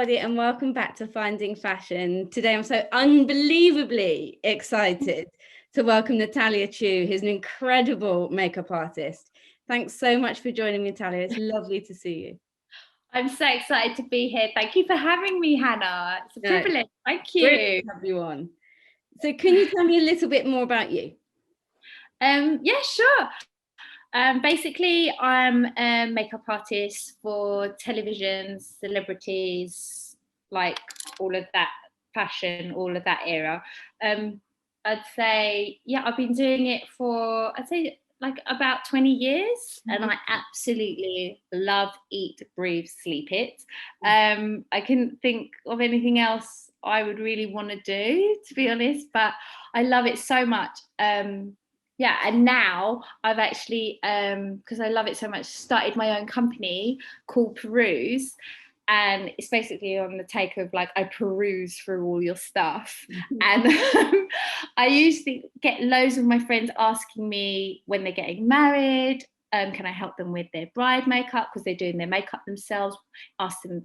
everybody, and welcome back to Finding Fashion. Today I'm so unbelievably excited to welcome Natalya Chew, who's an incredible makeup artist. Thanks so much for joining me, Natalya. It's lovely to see you. I'm so excited to be here. Thank you for having me, Hannah. It's a privilege. Thank you. Great to have you on. So can you tell me a little bit more about you? Yeah, sure. Basically, I'm a makeup artist for television, celebrities, like all of that fashion, all of that era. I'd say, yeah, I've been doing it for, I'd say, like about 20 years, and I absolutely love, eat, breathe, sleep it. I couldn't think of anything else I would really want to do, to be honest, but I love it so much. Yeah, and now I've actually, because I love it so much, started my own company called Peruse. And it's basically on the take of like, I peruse through all your stuff. And I usually get loads of my friends asking me when they're getting married, can I help them with their bride makeup? Because they're doing their makeup themselves.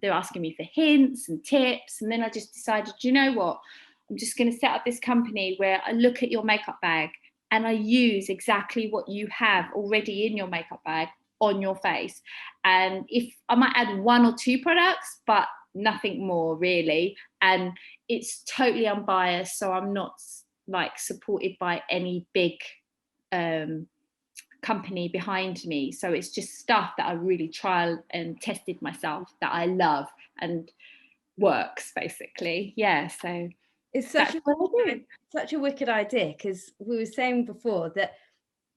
They're asking me for hints and tips. And then I just decided, you know what? I'm just going to set up this company where I look at your makeup bag and I use exactly what you have already in your makeup bag on your face. And if I might add one or two products, but nothing more really. And it's totally unbiased. So I'm not like supported by any big company behind me. So it's just stuff that I really tried and tested myself that I love and works basically. Yeah. So it's such a wicked idea, because we were saying before that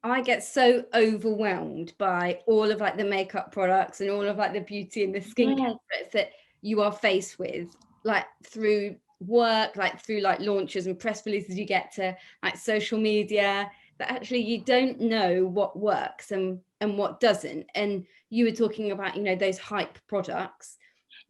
I get so overwhelmed by all of like the makeup products and all of like the beauty and the skincare that you are faced with, like through work, like through like launches and press releases you get to like social media, that actually you don't know what works and what doesn't. And you were talking about, you know, those hype products.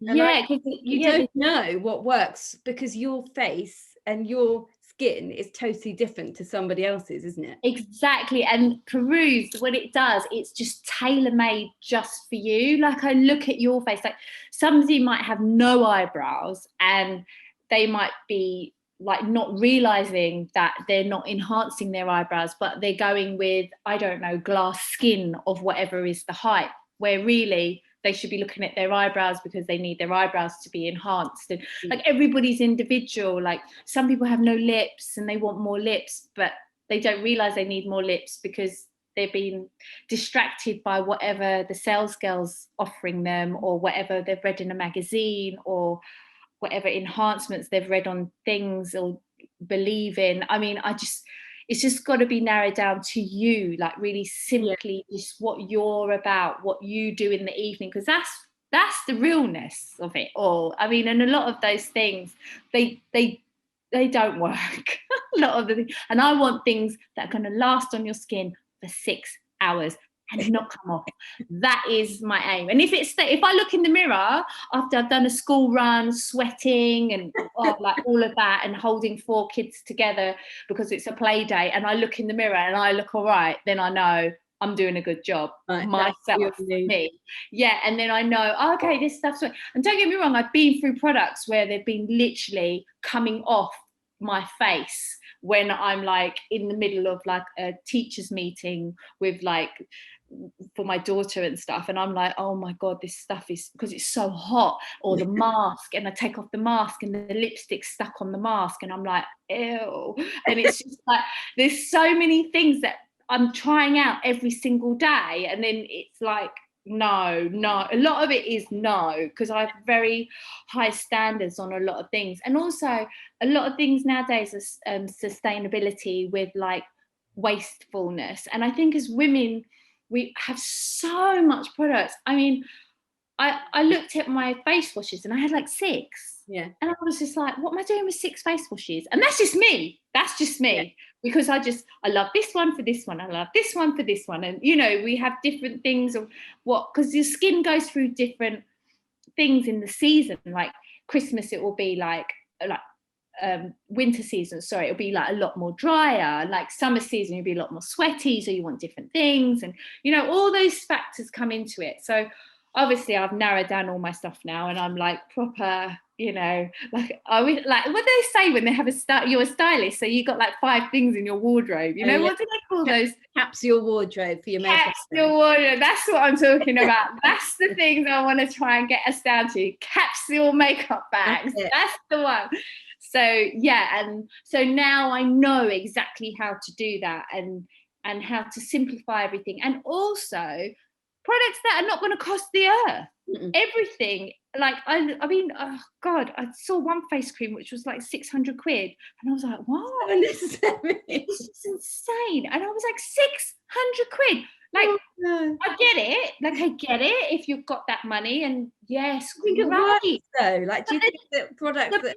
Yeah, because you don't know what works, because your face and your skin is totally different to somebody else's, isn't it? Exactly. And Peruse, what it does, it's just tailor-made just for you. Like, I look at your face, like somebody might have no eyebrows and they might be like not realizing that they're not enhancing their eyebrows, but they're going with, I don't know, glass skin of whatever is the hype, where really they should be looking at their eyebrows because they need their eyebrows to be enhanced. And like, everybody's individual. Like, some people have no lips and they want more lips, but they don't realize they need more lips because they've been distracted by whatever the sales girl's offering them, or whatever they've read in a magazine, or whatever enhancements they've read on things or believe in. I mean, it's just got to be narrowed down to you, like really simply just what you're about, what you do in the evening, because that's the realness of it all. I mean, and a lot of those things, they don't work. A lot of the things, and I want things that are going to last on your skin for 6 hours and not come off. That is my aim. And if I look in the mirror after I've done a school run, sweating and like all of that, and holding 4 kids together because it's a play day, and I look in the mirror and I look all right, then I know I'm doing a good job. Myself, me. Yeah, and then I know, okay, this stuff's right. And don't get me wrong, I've been through products where they've been literally coming off my face when I'm like in the middle of like a teacher's meeting with like for my daughter and stuff, and I'm like, oh my god, this stuff is, because it's so hot, or the mask, and I take off the mask and the lipstick's stuck on the mask, and I'm like, ew. And it's just like, there's so many things that I'm trying out every single day, and then it's like, no, a lot of it is no, because I have very high standards on a lot of things. And also a lot of things nowadays are sustainability with like wastefulness, and I think as women we have so much products. I mean, I looked at my face washes and I had like 6. Yeah. And I was just like, what am I doing with 6 face washes? And that's just me. Yeah. Because I love this one for this one. I love this one for this one. And, you know, we have different things of because your skin goes through different things in the season. Like Christmas, it will be like winter season, sorry, it'll be like a lot more drier. Like summer season, you'll be a lot more sweaty, so you want different things. And, you know, all those factors come into it. So obviously I've narrowed down all my stuff now, and I'm like proper, you know, like I would like what they say when they have you're a stylist, so you got like 5 things in your wardrobe, you know, what do they call those? Capsule wardrobe for your makeup. Capsule wardrobe, that's what I'm talking about. That's the things I want to try and get us down to. Capsule makeup bags, that's the one. So yeah, and so now I know exactly how to do that, and how to simplify everything, and also products that are not going to cost the earth. Everything, like I mean, oh God, I saw one face cream which was like 600 quid, and I was like, what? This is insane. And I was like, 600 quid. Like, I get it. Like, I get it if you've got that money, and yes, right. So, like, do you think that products that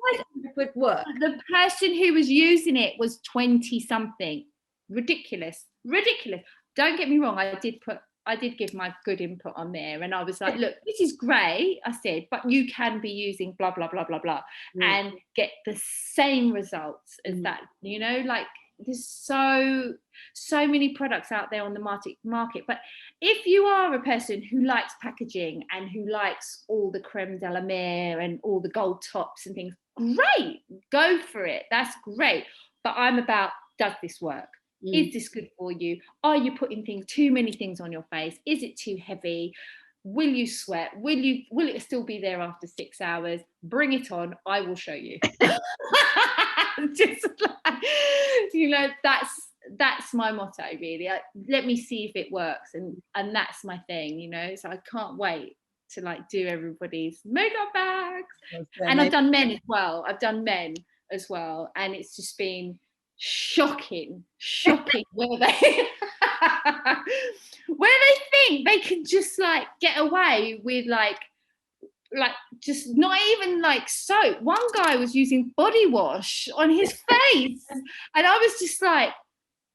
would work? The person who was using it was 20 something. Ridiculous. Don't get me wrong. I did give my good input on there, and I was like, look, this is great, I said, but you can be using blah blah blah blah blah and get the same results as that, you know, like there's so many products out there on the market. But if you are a person who likes packaging and who likes all the creme de la mer and all the gold tops and things, great, go for it, that's great. But I'm about, does this work? Is this good for you? Are you putting too many things on your face? Is it too heavy? Will you sweat? Will it still be there after 6 hours? Bring it on. I will show you. Just like, you know, that's my motto, really. Let me see if it works, and that's my thing, you know. So I can't wait to like do everybody's makeup bags. And I've done men as well, and it's just been shocking where they think they can just like get away with like just not even like soap. One guy was using body wash on his face, and I was just like,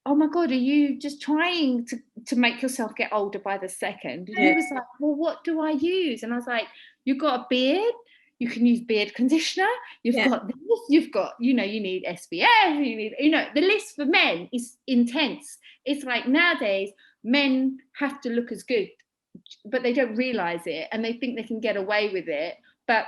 oh my God, are you just trying to make yourself get older by the second? And he was like, well, what do I use? And I was like, you've got a beard, you can use beard conditioner, you've got this, you've got, you know, you need SPF, you need, you know, the list for men is intense. It's like nowadays men have to look as good, but they don't realize it, and they think they can get away with it. But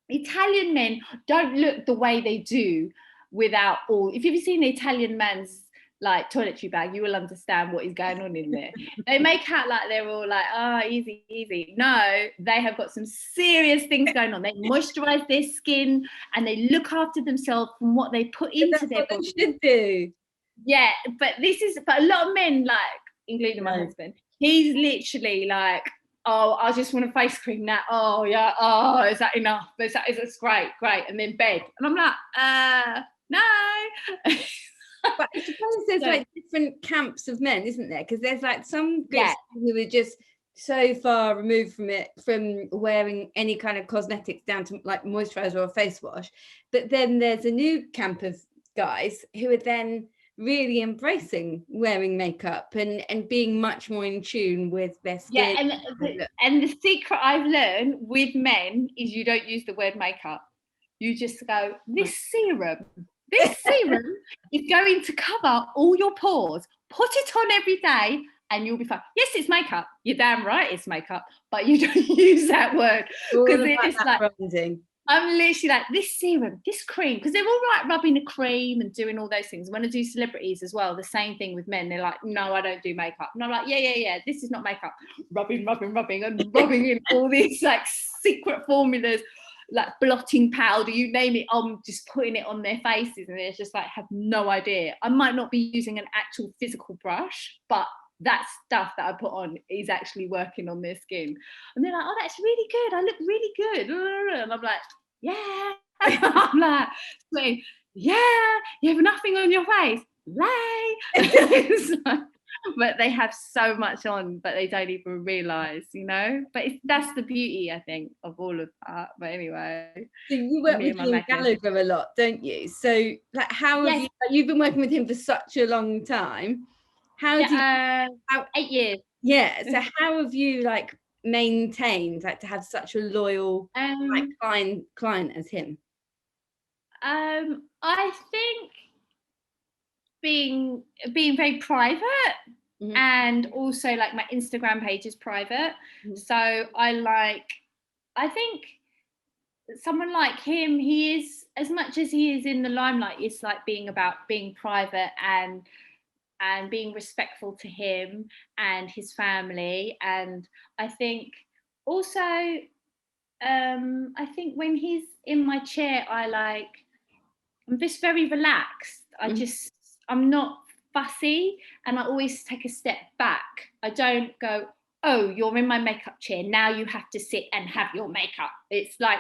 Italian men don't look the way they do without all. If you've seen the Italian man's like toiletry bag, you will understand what is going on in there. They make out like they're all like, oh, easy. No, they have got some serious things going on. They moisturize their skin and they look after themselves from what they put into their body. Should do. Yeah, but a lot of men, like, including my husband, he's literally like, oh, I just want a face cream now. Oh yeah, oh, is that enough? Is that great, and then bed. And I'm like, no. But I suppose there's like different camps of men, isn't there? Because there's like some who are just so far removed from it, from wearing any kind of cosmetics down to like moisturizer or face wash. But then there's a new camp of guys who are then really embracing wearing makeup and being much more in tune with their skin. Yeah, and the secret I've learned with men is you don't use the word makeup. You just go, this serum is going to cover all your pores. Put it on every day and you'll be fine. Yes, it's makeup. You're damn right it's makeup, but you don't use that word because it's like branding. I'm literally like, this serum, this cream, because they're all right rubbing the cream and doing all those things. When I do celebrities as well, the same thing with men. They're like, no, I don't do makeup. And I'm like, yeah, this is not makeup. Rubbing and rubbing in all these like secret formulas, like blotting powder, you name it, I'm just putting it on their faces, and they're just like, have no idea. I might not be using an actual physical brush, but that stuff that I put on is actually working on their skin. And they're like, oh, that's really good, I look really good. And I'm like, yeah. I'm like, yeah, you have nothing on your face, lay. But they have so much on, but they don't even realise, you know. But that's the beauty, I think, of all of that. But anyway, so you work with Ian Gallagher a lot, don't you? So, like, how have you've been working with him for such a long time? How 8 years. Yeah. So how have you like maintained like to have such a loyal like client as him? I think being very private, and also like my Instagram page is private. So I think someone like him, he is, as much as he is in the limelight, it's like being about being private and being respectful to him and his family. And I think also I think when he's in my chair, I'm just very relaxed. I'm not fussy, and I always take a step back. I don't go, oh, you're in my makeup chair, now you have to sit and have your makeup. It's like,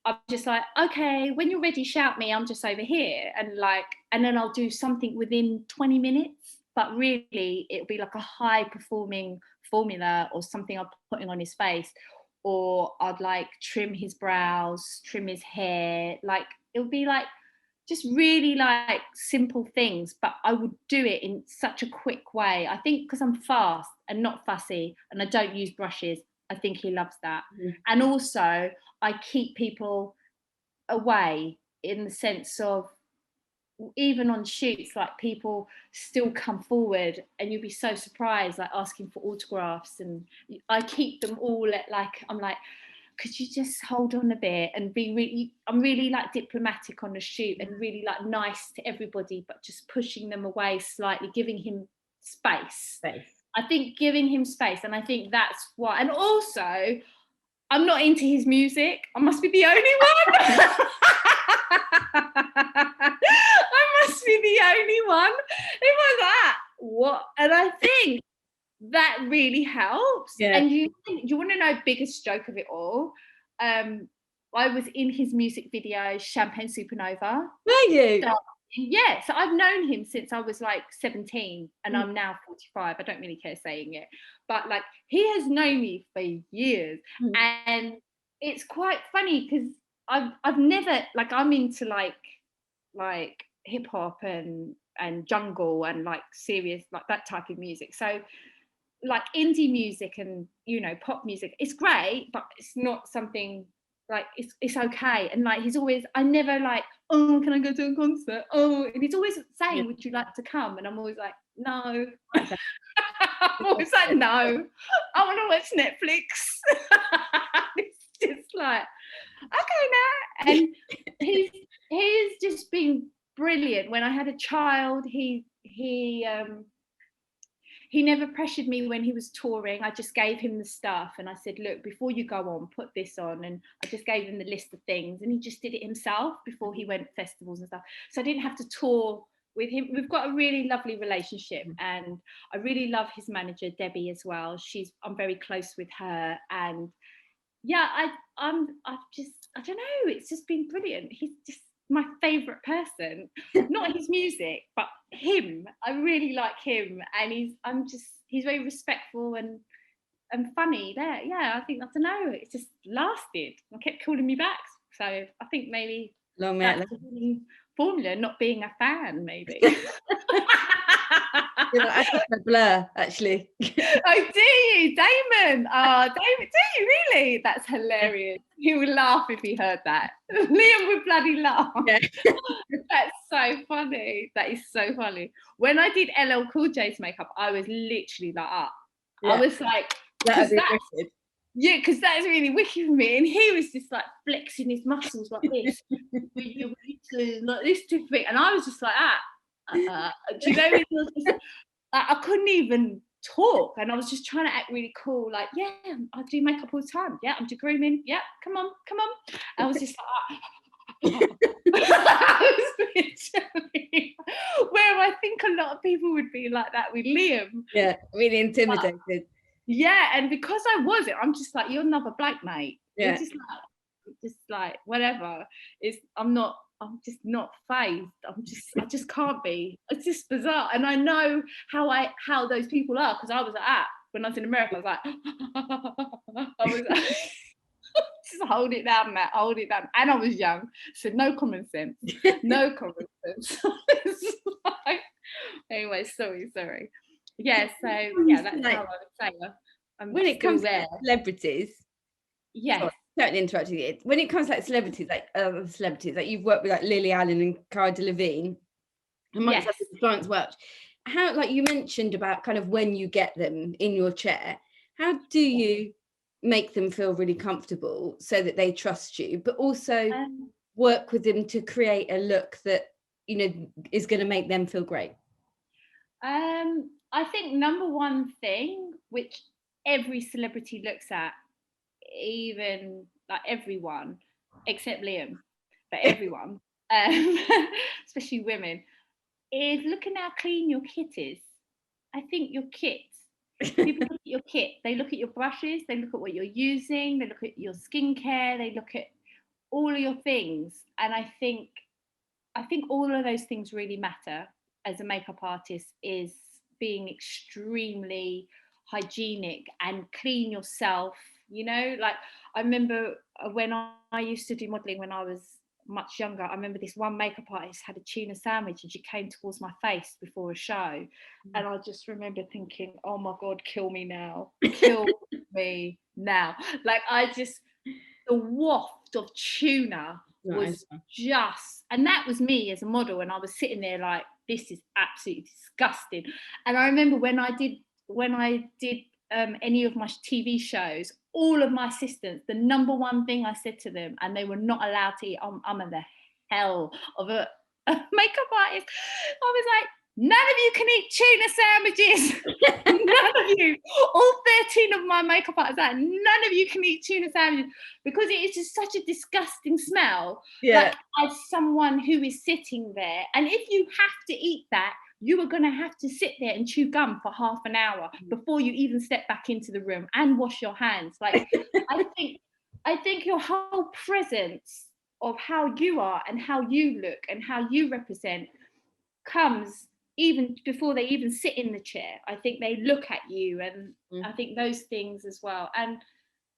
I'm just like, okay, when you're ready, shout me, I'm just over here. And then I'll do something within 20 minutes. But really, it'll be like a high performing formula or something I'm putting on his face. Or I'd like trim his brows, trim his hair. Like, it'll be like just really like simple things, but I would do it in such a quick way. I think because I'm fast and not fussy and I don't use brushes, I think he loves that. And also I keep people away in the sense of, even on shoots, like people still come forward and you'll be so surprised, like asking for autographs, and I keep them all at like, I'm like, could you just hold on a bit and I'm really like diplomatic on the shoot and really like nice to everybody, but just pushing them away slightly, giving him space. I think giving him space, and I think that's why. And also, I'm not into his music. I must be the only one. I must be the only one. It was that. What? And I think that really helps. And you want to know biggest joke of it all? I was in his music video Champagne Supernova. Were you? So I've known him since I was like 17 and I'm now 45. I don't really care saying it, but like he has known me for years. And it's quite funny because I've never, like, I'm into like hip hop and jungle and like serious, like that type of music. So like indie music and, you know, pop music, it's great, but it's not something like, it's okay. And like, he's always, I never like, oh, can I go to a concert? Oh, and he's always saying, would you like to come? And I'm always like, no. I'm always like, no, I want to watch Netflix. It's just like, okay now. And he's just been brilliant. When I had a child, he never pressured me when he was touring. I just gave him the stuff and I said, look, before you go on, put this on. And I just gave him the list of things and he just did it himself before he went to festivals and stuff. So I didn't have to tour with him. We've got a really lovely relationship and I really love his manager, Debbie, as well. I'm very close with her. And yeah, I don't know, it's just been brilliant. He's just my favorite person, not his music, but him. I really like him, and he's very respectful and funny. There, yeah, I think, I don't know, it's just lasted. I kept calling me back, so I think maybe long that's the formula, not being a fan, maybe. I think a blur, actually. Oh, do you, Damon? Oh, Damon, do you really? That's hilarious. He would laugh if he heard that. Liam would bloody laugh. Yeah. That's so funny. That is so funny. When I did LL Cool J's makeup, I was literally like, I was like, because that's really wicked for me. And he was just like flexing his muscles like this, like this thing. And I was just like, do you know, I couldn't even talk, and I was just trying to act really cool, like, yeah, I do makeup all the time, yeah, I'm do grooming, yeah, come on. I was just like, I was literally, where I think a lot of people would be like that with Liam. Yeah, really intimidated. But, yeah, and because I wasn't, I'm just like, you're another black mate. Yeah. You're just like whatever. I'm just not phased. I just can't be. It's just bizarre. And I know how those people are, because I was like, when I was in America, I was like, just hold it down, Matt, hold it down. And I was young, so no common sense. Like, anyway, sorry. Yeah, so yeah, that's how I would say. When it comes to celebrities, yes. Totally interrupting it. When it comes to like celebrities, like you've worked with like Lily Allen and Cara Delevigne, amongst others, Florence Welch. how, like you mentioned about kind of when you get them in your chair, how do you make them feel really comfortable so that they trust you, but also work with them to create a look that, you know, is going to make them feel great? I think number one thing, which every celebrity looks at, even like everyone except Liam, but everyone, especially women, is looking how clean your kit is. I think your kit, people look at your kit, they look at your brushes, they look at what you're using, they look at your skincare, they look at all of your things. And I think all of those things really matter as a makeup artist, is being extremely hygienic and clean yourself. You know, like I remember when I used to do modeling when I was much younger, I remember this one makeup artist had a tuna sandwich and she came towards my face before a show, and I just remember thinking, oh my God, kill me now, kill me now. Like the waft of tuna was just, and that was me as a model, and I was sitting there like, this is absolutely disgusting. And I remember when I did any of my TV shows, all of my assistants, the number one thing I said to them, and they were not allowed to eat, I'm in the hell of a makeup artist, I was like, none of you can eat tuna sandwiches. None of you, all 13 of my makeup artists, like, none of you can eat tuna sandwiches, because it is just such a disgusting smell. Like, as someone who is sitting there, and if you have to eat that, you are going to have to sit there and chew gum for half an hour before you even step back into the room and wash your hands. Like, I think your whole presence of how you are and how you look and how you represent comes even before they even sit in the chair. I think they look at you, and I think those things as well. And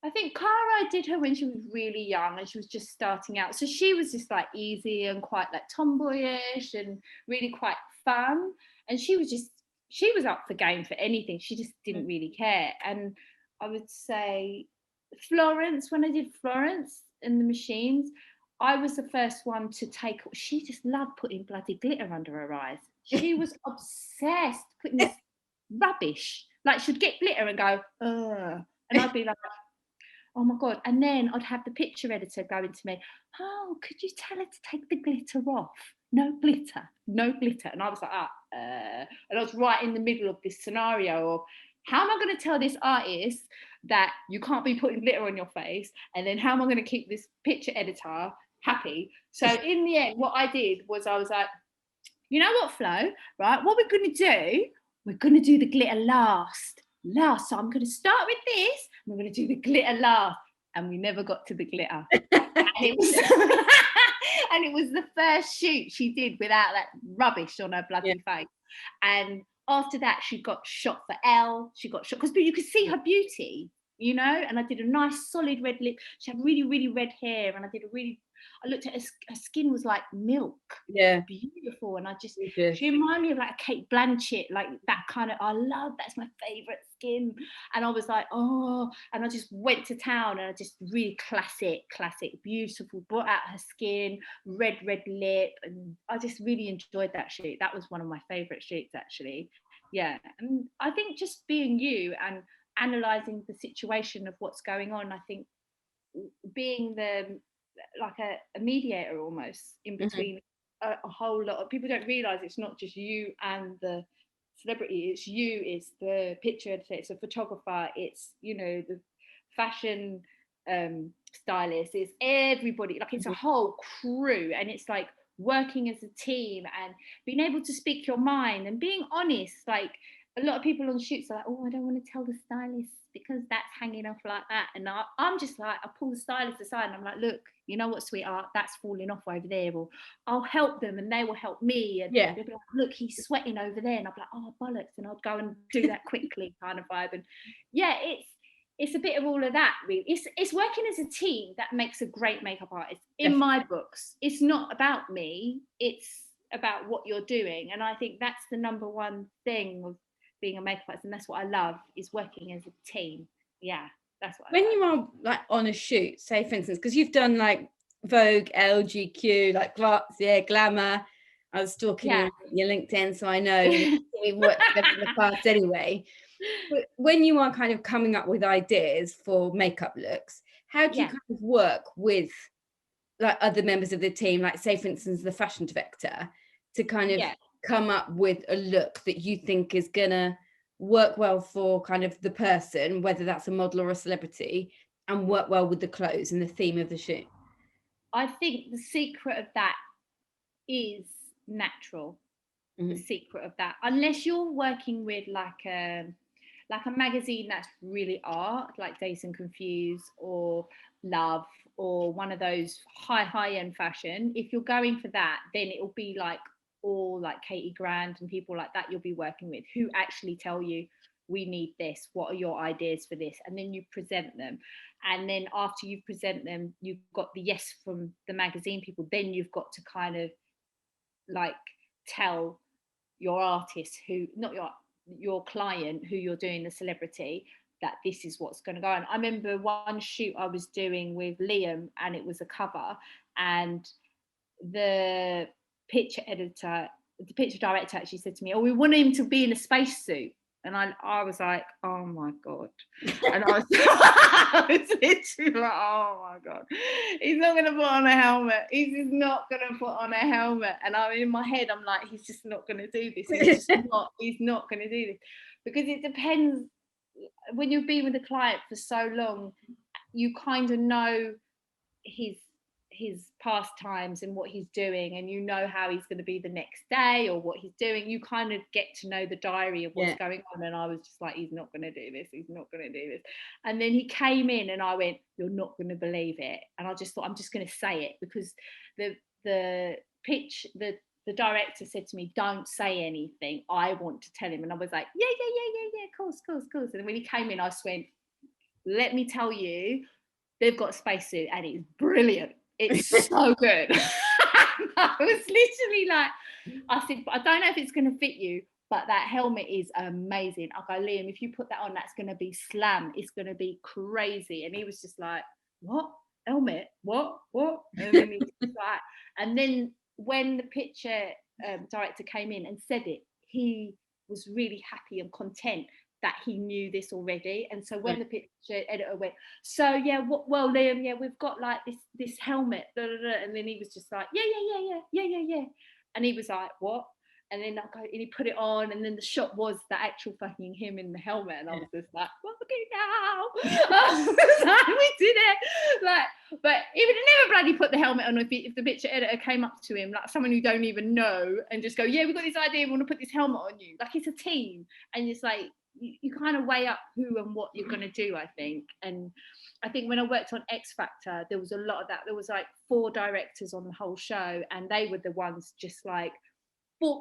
I think Cara, I did her when she was really young and she was just starting out. So she was just like easy and quite like tomboyish and really quite fun. And she was up for game for anything. She just didn't really care. And I would say Florence, when I did Florence and the Machines, I was the first one to take, she just loved putting bloody glitter under her eyes. She was obsessed putting this rubbish. Like, she'd get glitter and go, ugh. And I'd be like, oh my God. And then I'd have the picture editor going to me, oh, could you tell her to take the glitter off? No glitter, no glitter. And I was like, and I was right in the middle of this scenario of, how am I going to tell this artist that you can't be putting glitter on your face? And then how am I going to keep this picture editor happy? So in the end, what I did was I was like, you know what, Flo, right? What we're going to do, we're going to do the glitter last. So I'm going to start with this, and we're going to do the glitter last. And we never got to the glitter. And it was the first shoot she did without that rubbish on her bloody face. And after that, she got shot for Elle. She got shot because you could see her beauty, you know. And I did a nice solid red lip. She had really, really red hair, and I looked at her skin was like milk, beautiful. And she reminded me of like a Kate Blanchett, like that kind of, that's my favorite skin. And I was like, oh, and I just went to town, and I just really classic, beautiful, brought out her skin, red lip, and I just really enjoyed that shoot. That was one of my favorite shoots, actually. Yeah. And I think just being you and analysing the situation of what's going on, I think being like a mediator almost in between a whole lot of people. Don't realise it's not just you and the celebrity, it's you, it's the picture editor, it's a photographer, it's, you know, the fashion stylist, it's everybody, like it's a whole crew, and it's like working as a team and being able to speak your mind and being honest. Like, a lot of people on shoots are like, oh, I don't want to tell the stylist because that's hanging off like that. And I'm just like, I pull the stylist aside and I'm like, look, you know what, sweetheart, that's falling off over there. Or I'll help them and they will help me. And they'll be like, look, he's sweating over there. And I'll be like, oh, bollocks. And I'll go and do that quickly kind of vibe. And yeah, it's a bit of all of that, really. It's working as a team that makes a great makeup artist. In my books, it's not about me. It's about what you're doing. And I think that's the number one thing of being a makeup artist, and that's what I love, is working as a team. Yeah, that's what when you are like on a shoot, say for instance, because you've done like Vogue, LGQ, like Glamour, I was stalking your LinkedIn, so I know we've worked together in the past anyway. But when you are kind of coming up with ideas for makeup looks, how do you kind of work with like other members of the team, like say for instance the fashion director, to kind of come up with a look that you think is gonna work well for kind of the person, whether that's a model or a celebrity, and work well with the clothes and the theme of the shoot? I think the secret of that is natural. The secret of that, unless you're working with like a magazine that's really art, like Dazed and Confused or Love, or one of those high end fashion. If you're going for that, then it'll be like all like Katie Grand and people like that you'll be working with, who actually tell you, we need this, what are your ideas for this, and then you present them. And then after you present them, you've got the yes from the magazine people, then you've got to kind of like tell your artist, who, not your client, who you're doing the celebrity, that this is what's going to go on. I remember one shoot I was doing with Liam, and it was a cover, and the picture director actually said to me, oh, we want him to be in a spacesuit. And I was like, oh my God. And I was, I was literally like, oh my God, he's not going to put on a helmet. He's just not going to put on a helmet. And I'm in my head, I'm like, he's just not going to do this. He's not going to do this. Because it depends, when you've been with a client for so long, you kind of know his pastimes and what he's doing, and you know how he's going to be the next day or what he's doing. You kind of get to know the diary of what's going on. And I was just like, he's not going to do this, he's not going to do this. And then he came in and I went, you're not going to believe it. And I just thought, I'm just going to say it, because the director said to me, don't say anything, I want to tell him. And I was like, yeah, of course. And then when he came in, I just went, let me tell you, they've got a spacesuit and it's brilliant. It's so good. I was literally like, I said, I don't know if it's going to fit you, but that helmet is amazing. I go, Liam, if you put that on, that's going to be slam. It's going to be crazy. And he was just like, what? Helmet? What? And then he was like, and then when the picture director came in and said it, he was really happy and content that he knew this already. And so when the picture editor went, so well Liam, we've got like this helmet, and then he was just like, yeah, and he was like, what? And then and he put it on, and then the shot was the actual fucking him in the helmet, and I was just like, well, okay, now we did it. Like, but he would never bloody put the helmet on if the picture editor came up to him, like someone you don't even know, and just go, yeah, we've got this idea, we want to put this helmet on you. Like, it's a team, and it's like, you kind of weigh up who and what you're going to do, I think. And I think when I worked on X Factor, there was a lot of that. There was like 4 directors on the whole show, and they were the ones just like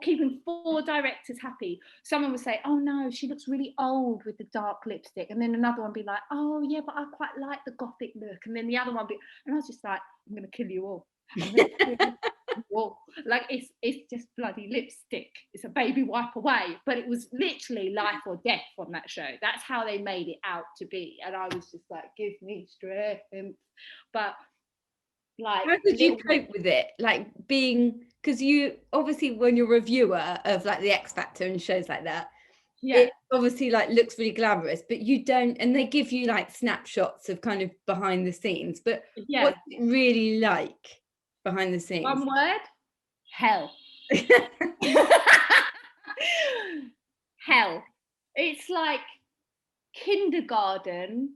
keeping 4 directors happy. Someone would say, oh no, she looks really old with the dark lipstick, and then another one be like, oh yeah, but I quite like the gothic look, and then the other one be, and I was just like, I'm going to kill you all. Whoa. Like, it's just bloody lipstick, it's a baby wipe away, but it was literally life or death on that show. That's how they made it out to be, and I was just like, give me strength. But like, how did you cope with it, like being, because you obviously, when you're a reviewer of like the X Factor and shows like that, it obviously like looks really glamorous, but you don't, and they give you like snapshots of kind of behind the scenes, but what's it really like behind the scenes? One word: hell. Hell. It's like kindergarten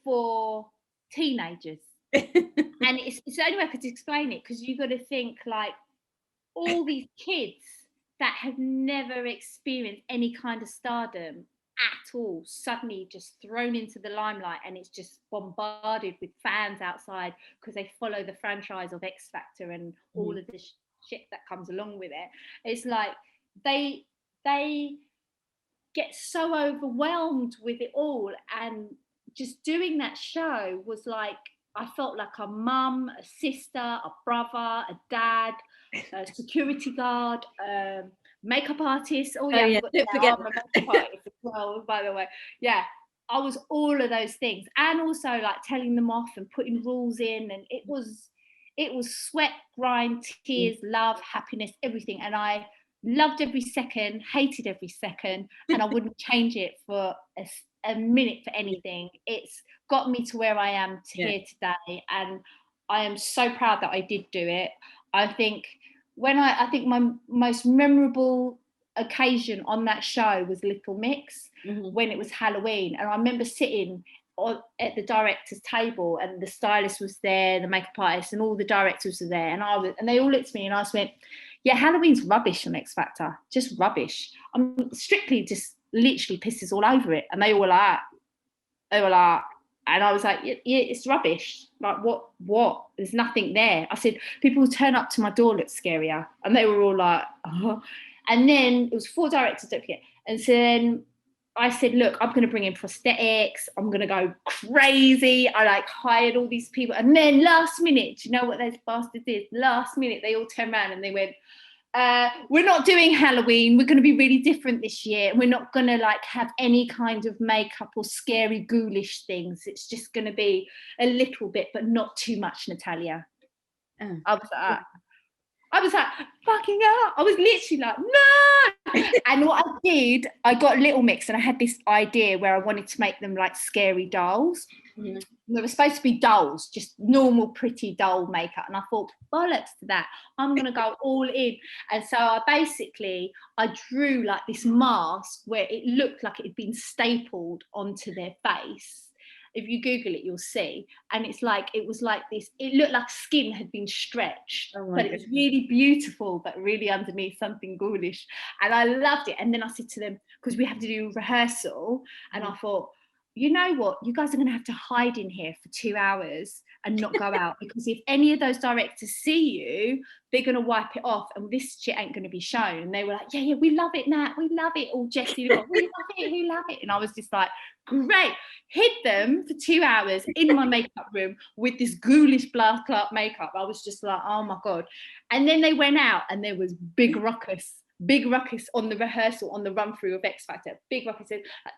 for teenagers. And it's the only way I could explain it, because you got to think like all these kids that have never experienced any kind of stardom at all, suddenly just thrown into the limelight, and it's just bombarded with fans outside because they follow the franchise of X Factor and all of the shit that comes along with it. It's like they get so overwhelmed with it all, and just doing that show was like, I felt like a mum, a sister, a brother, a dad, a security guard, makeup artist. Oh yeah, don't forget I'm a makeup artist as well, by the way. Yeah, I was all of those things, and also like telling them off and putting rules in, and it was It was sweat, grind, tears, love, happiness, everything. And I loved every second, hated every second, and I wouldn't change it for a minute for anything. It's got me to where I am here today, and I am so proud that I did do it. I think my most memorable occasion on that show was Little Mix, when it was Halloween, and I remember sitting at the director's table, and the stylist was there, the makeup artist, and all the directors were there, and they all looked at me, and I just went, yeah, Halloween's rubbish on X Factor, just rubbish. I'm Strictly just literally pisses all over it. And they were like, and I was like, yeah, it's rubbish. Like, what? There's nothing there. I said, people who turn up to my door look scarier. And they were all like, oh. And then it was 4 directors, don't forget. And so then I said, look, I'm going to bring in prosthetics. I'm going to go crazy. I like hired all these people. And then last minute, do you know what those bastards did? Last minute, they all turned around and they went, we're not doing Halloween. We're going to be really different this year. We're not going to like have any kind of makeup or scary ghoulish things. It's just going to be a little bit, but not too much, Natalya. I was like, fucking hell. I was literally like, no. And what I did, I got Little Mix, and I had this idea where I wanted to make them like scary dolls. Mm-hmm. They were supposed to be dolls, just normal, pretty doll makeup. And I thought, bollocks to that. I'm going to go all in. And so I drew like this mask where it looked like it had been stapled onto their face. If you Google it, you'll see. And it was like this, it looked like skin had been stretched, but it was really beautiful, but really underneath something ghoulish. And I loved it. And then I said to them, because we have to do rehearsal, and I thought, you know what, you guys are going to have to hide in here for 2 hours and not go out, because if any of those directors see you, they're going to wipe it off, and this shit ain't going to be shown. And they were like, yeah, we love it, Nat, we love it. All Jessie, we love it. And I was just like, great. Hid them for 2 hours in my makeup room with this ghoulish blood clot makeup. I was just like, oh my God. And then they went out, and there was big ruckus on the rehearsal, on the run through of X Factor. Big ruckus.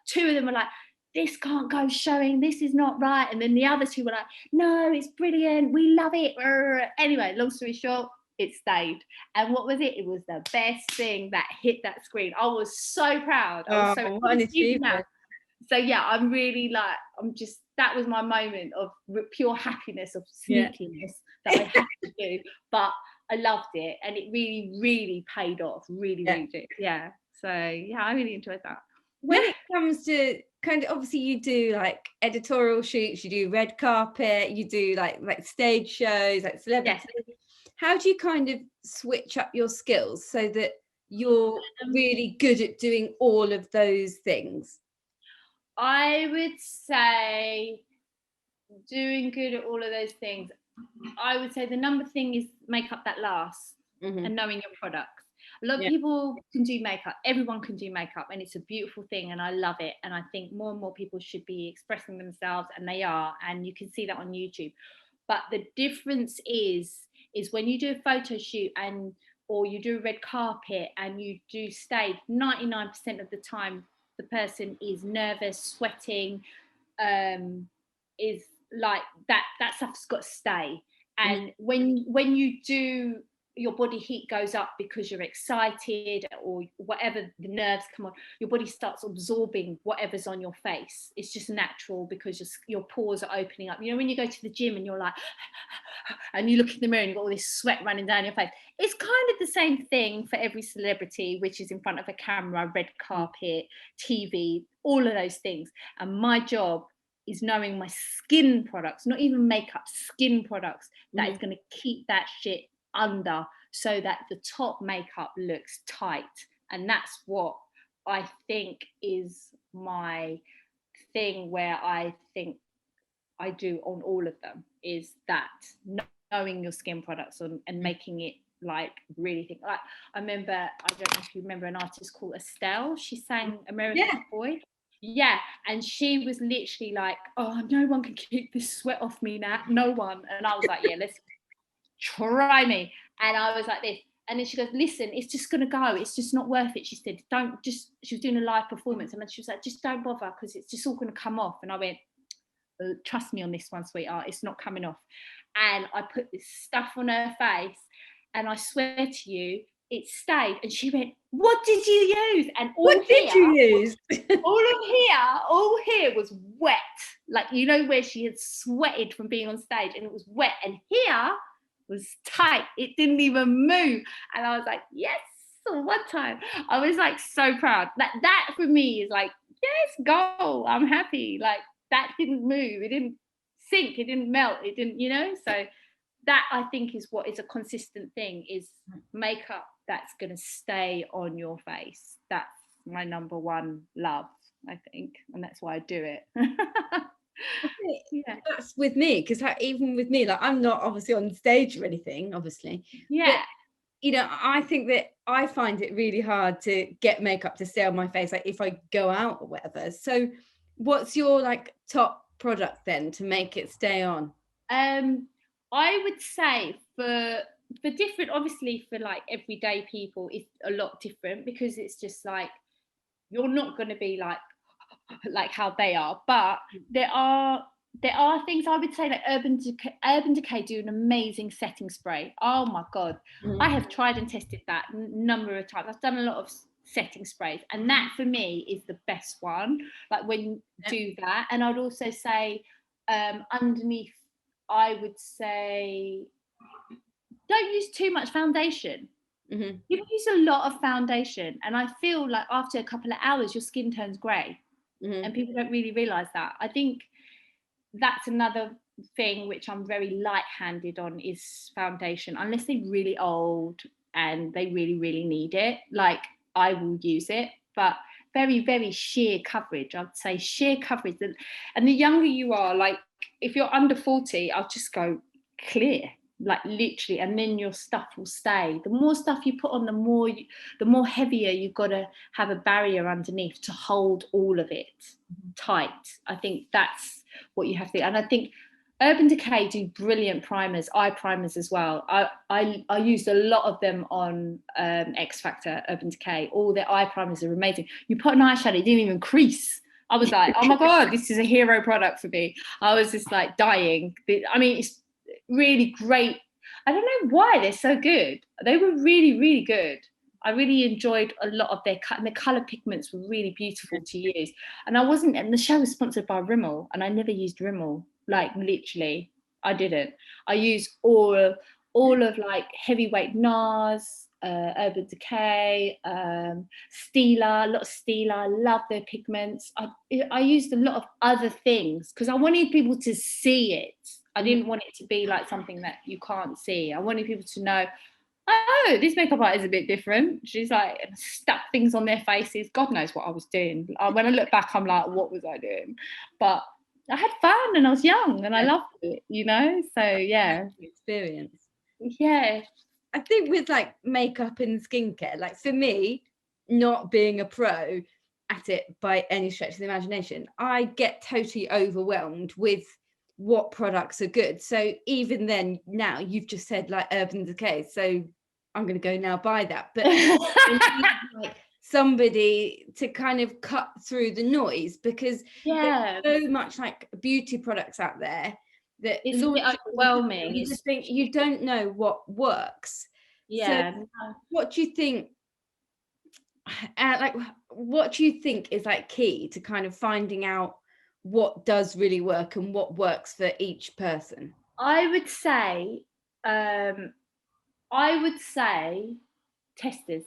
2 of them were like, this can't go showing, this is not right. And then the other 2 were like, no, it's brilliant, we love it. Anyway, long story short, it stayed. And what was it? It was the best thing that hit that screen. I was so proud. What an achievement. So yeah, I'm really like, that was my moment of pure happiness, of sneakiness that I had to do. But I loved it, and it really, really paid off. Really did. Yeah. So yeah, I really enjoyed that. When it comes to kind of, obviously you do like editorial shoots, you do red carpet, you do like stage shows, like celebrity. Yes. How do you kind of switch up your skills so that you're really good at doing all of those things? I would say doing good at all of those things. I would say the number thing is makeup that lasts, and knowing your products. A lot of people can do makeup. Everyone can do makeup, and it's a beautiful thing, and I love it. And I think more and more people should be expressing themselves, and they are, and you can see that on YouTube. But the difference is when you do a photo shoot or you do a red carpet and you do stage, 99% of the time the person is nervous, sweating, is like that stuff's got to stay. And when you do, your body heat goes up because you're excited or whatever, the nerves come on, your body starts absorbing whatever's on your face. It's just natural because your pores are opening up. You know, when you go to the gym and you're like, and you look in the mirror and you've got all this sweat running down your face. It's kind of the same thing for every celebrity, which is in front of a camera, red carpet, TV, all of those things. And my job is knowing my skin products, not even makeup, skin products, that is going to keep that shit under so that the top makeup looks tight. And that's what I think is my thing, where I think I do on all of them, is that knowing your skin products and making it like really think. Like I don't know if you remember an artist called Estelle. She sang American Boy. Yeah, and she was literally like, oh, no one can keep this sweat off me now, no one. And I was like, yeah, let's try me. And I was like this, and then she goes, listen, it's just gonna go, it's just not worth it. She said, she was doing a live performance, and she was like, just don't bother, because it's just all gonna come off. And I went, trust me on this one, sweetheart, it's not coming off. and I put this stuff on her face, and I swear to you, it stayed. And she went, "What did you use?" And What did you use? all here was wet. Like, you know, where she had sweated from being on stage, and it was wet. And here was tight. It didn't even move. And I was like, yes, one time. I was like so proud. That for me is like, yes, go. I'm happy. Like, that didn't move. It didn't sink. It didn't melt. It didn't, you know? So that, I think, is what is a consistent thing, is makeup that's going to stay on your face. That's my number one love, I think. And that's why I do it. Yeah, that's with me, because even with me, like, I'm not obviously on stage or anything, obviously. Yeah. But, you know, I think that I find it really hard to get makeup to stay on my face, like if I go out or whatever. So what's your like top product then to make it stay on? I would say for different, obviously for like everyday people, it's a lot different, because it's just like, you're not going to be like how they are, but there are things, I would say, like Urban Decay do an amazing setting spray. Oh my god, I have tried and tested that a number of times. I've done a lot of setting sprays, and that for me is the best one, like when you do that. And I'd also say underneath, I would say, don't use too much foundation. You use a lot of foundation, and I feel like after a couple of hours your skin turns grey. And people don't really realise that. I think that's another thing which I'm very light-handed on, is foundation. Unless they're really old and they really, really need it, like, I will use it. But very, very sheer coverage. I'd say sheer coverage. And the younger you are, like, if you're under 40, I'll just go clear, like literally, and then your stuff will stay. The more stuff you put on, the more heavier you've got to have a barrier underneath to hold all of it tight. I think that's what you have to. And I think Urban Decay do brilliant primers, eye primers as well. I used a lot of them on X Factor, Urban Decay. All their eye primers are amazing. You put an eyeshadow, it didn't even crease. I was like, oh my god, this is a hero product for me. I was just like dying. I mean, it's really great. I don't know why they're so good. They were really, really good. I really enjoyed a lot of their and the color pigments were really beautiful to use. And the show was sponsored by Rimmel, and I never used Rimmel. Like, literally, I didn't. I used all of like heavyweight NARS, Urban Decay, Stila, a lot of Stila. I love their pigments. I used a lot of other things because I wanted people to see it. I didn't want it to be like something that you can't see. I wanted people to know, oh, this makeup artist is a bit different. She's like stuck things on their faces. God knows what I was doing. When I look back, I'm like, what was I doing? But I had fun and I was young and I loved it, you know? So, yeah. Experience. Yeah. I think with like makeup and skincare, like for me, not being a pro at it by any stretch of the imagination, I get totally overwhelmed with what products are good. So even then, now you've just said like Urban Decay, so I'm going to go now buy that. But like somebody to kind of cut through the noise, because there's so much like beauty products out there that it's a bit overwhelming. You just think you don't know what works. Yeah. So what do you think? Like, what do you think is like key to kind of finding out what does really work and what works for each person? I would say testers.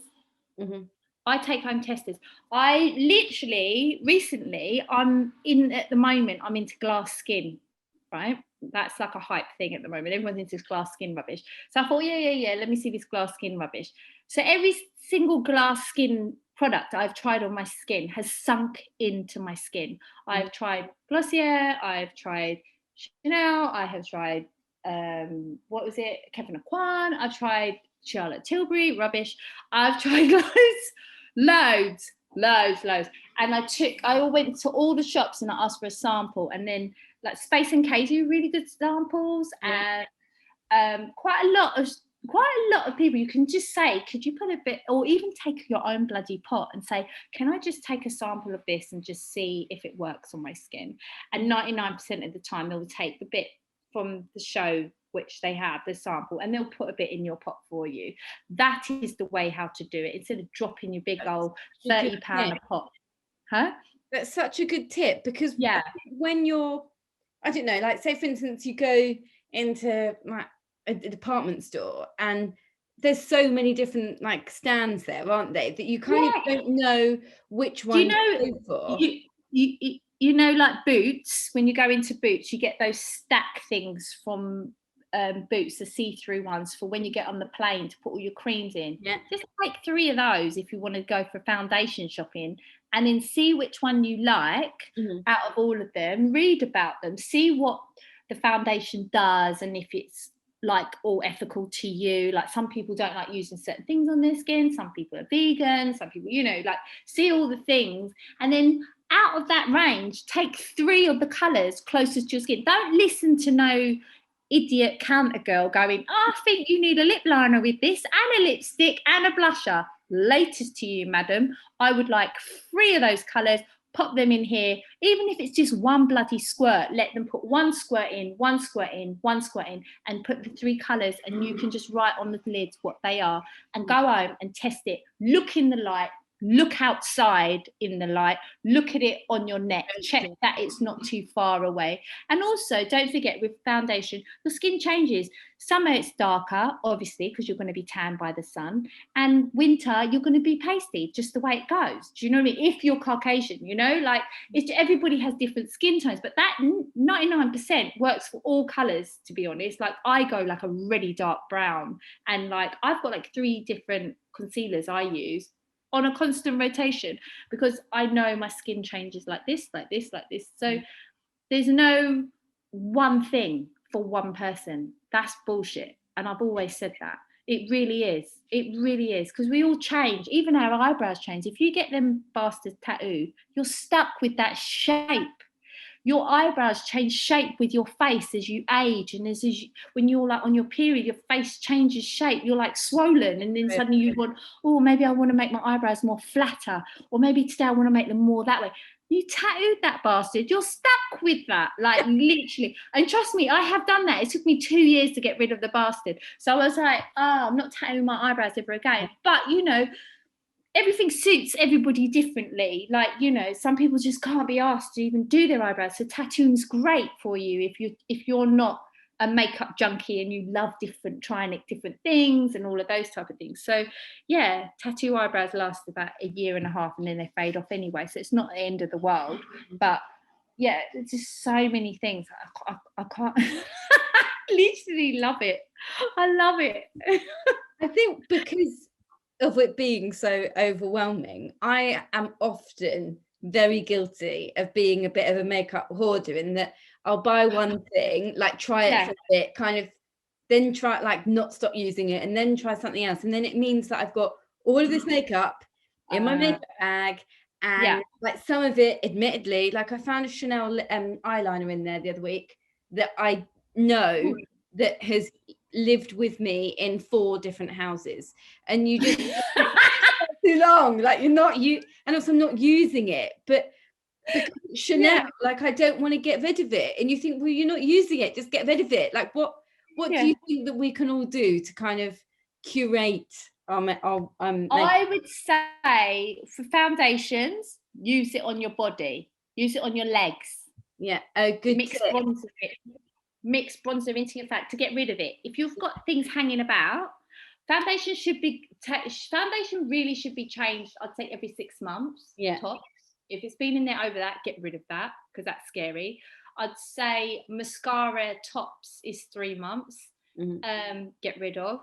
I take home testers. I literally recently, I'm into glass skin, right? That's like a hype thing at the moment. Everyone's into glass skin rubbish. So I thought, yeah, let me see this glass skin rubbish. So every single glass skin product I've tried on my skin has sunk into my skin. I've tried Glossier, I've tried Chanel, I have tried what was it, Kevin Aucoin, I've tried Charlotte Tilbury, rubbish. I've tried loads. And I went to all the shops and I asked for a sample, and then like Space NK do really good samples, and quite a lot of people, you can just say, could you put a bit, or even take your own bloody pot and say, can I just take a sample of this and just see if it works on my skin? And 99% of the time they will take the bit from the show which they have the sample, and they'll put a bit in your pot for you. That is the way how to do it, instead of dropping your big old £30 a pot. That's such a good tip, because yeah, when you're, I don't know, like say for instance you go into like a department store and there's so many different like stands there, aren't they, that you kind of don't know which one to go for. You know, like Boots, when you go into Boots, you get those stack things from Boots, the see-through ones for when you get on the plane to put all your creams in. Just take 3 of those if you want to go for foundation shopping, and then see which one you like out of all of them, read about them, see what the foundation does, and if it's like all ethical to you. Like some people don't like using certain things on their skin, some people are vegan, some people, you know, like see all the things, and then out of that range take 3 of the colours closest to your skin. Don't listen to no idiot counter girl going, oh, I think you need a lip liner with this and a lipstick and a blusher. Latest to you, madam. I would like 3 of those colours, pop them in here. Even if it's just 1 bloody squirt, let them put 1 squirt in, 1 squirt in, 1 squirt in, and put the 3 colours, and you can just write on the lids what they are, and go home and test it. Look in the light, look outside in the light, look at it on your neck, check that it's not too far away. And also don't forget, with foundation, the skin changes. Summer it's darker, obviously, because you're going to be tanned by the sun, and winter you're going to be pasty, just the way it goes. Do you know what I mean? If you're Caucasian, you know, like everybody has different skin tones, but that 99% works for all colours, to be honest. Like I go like a really dark brown, and like I've got like 3 different concealers I use on a constant rotation, because I know my skin changes like this, like this, like this. So there's no one thing for one person. That's bullshit. And I've always said that. It really is. It really is. Because we all change. Even our eyebrows change. If you get them bastards tattooed, you're stuck with that shape. Your eyebrows change shape with your face as you age, and when you're like on your period, your face changes shape. You're like swollen, and then suddenly you want, oh, maybe I want to make my eyebrows more flatter, or maybe today I want to make them more that way. You tattooed that bastard, you're stuck with that, like literally. And trust me, I have done that. It took me 2 years to get rid of the bastard. So I was like, oh, I'm not tattooing my eyebrows ever again. But you know, everything suits everybody differently. Like, you know, some people just can't be asked to even do their eyebrows. So tattooing's great for you if you're not a makeup junkie and you love trying different things and all of those type of things. So yeah, tattoo eyebrows last about 1.5 years and then they fade off anyway. So it's not the end of the world. But yeah, it's just so many things. I can't literally love it. I love it. I think because of it being so overwhelming, I am often very guilty of being a bit of a makeup hoarder, in that I'll buy one thing, like try it for a bit, kind of then try, like not stop using it, and then try something else, and then it means that I've got all of this makeup in my makeup bag, and like some of it, admittedly, like I found a Chanel eyeliner in there the other week that I know that has lived with me in 4 different houses, and you just too long, like you're not and also I'm not using it, but Chanel, like I don't want to get rid of it, and you think, well, you're not using it, just get rid of it. Like what do you think that we can all do to kind of curate our I would say for foundations, use it on your body, use it on your legs. Good mix bronzer into your fat to get rid of it. If you've got things hanging about, foundation really should be changed, I'd say every 6 months tops. If it's been in there over that, get rid of that, because that's scary. I'd say mascara tops is 3 months. Get rid of,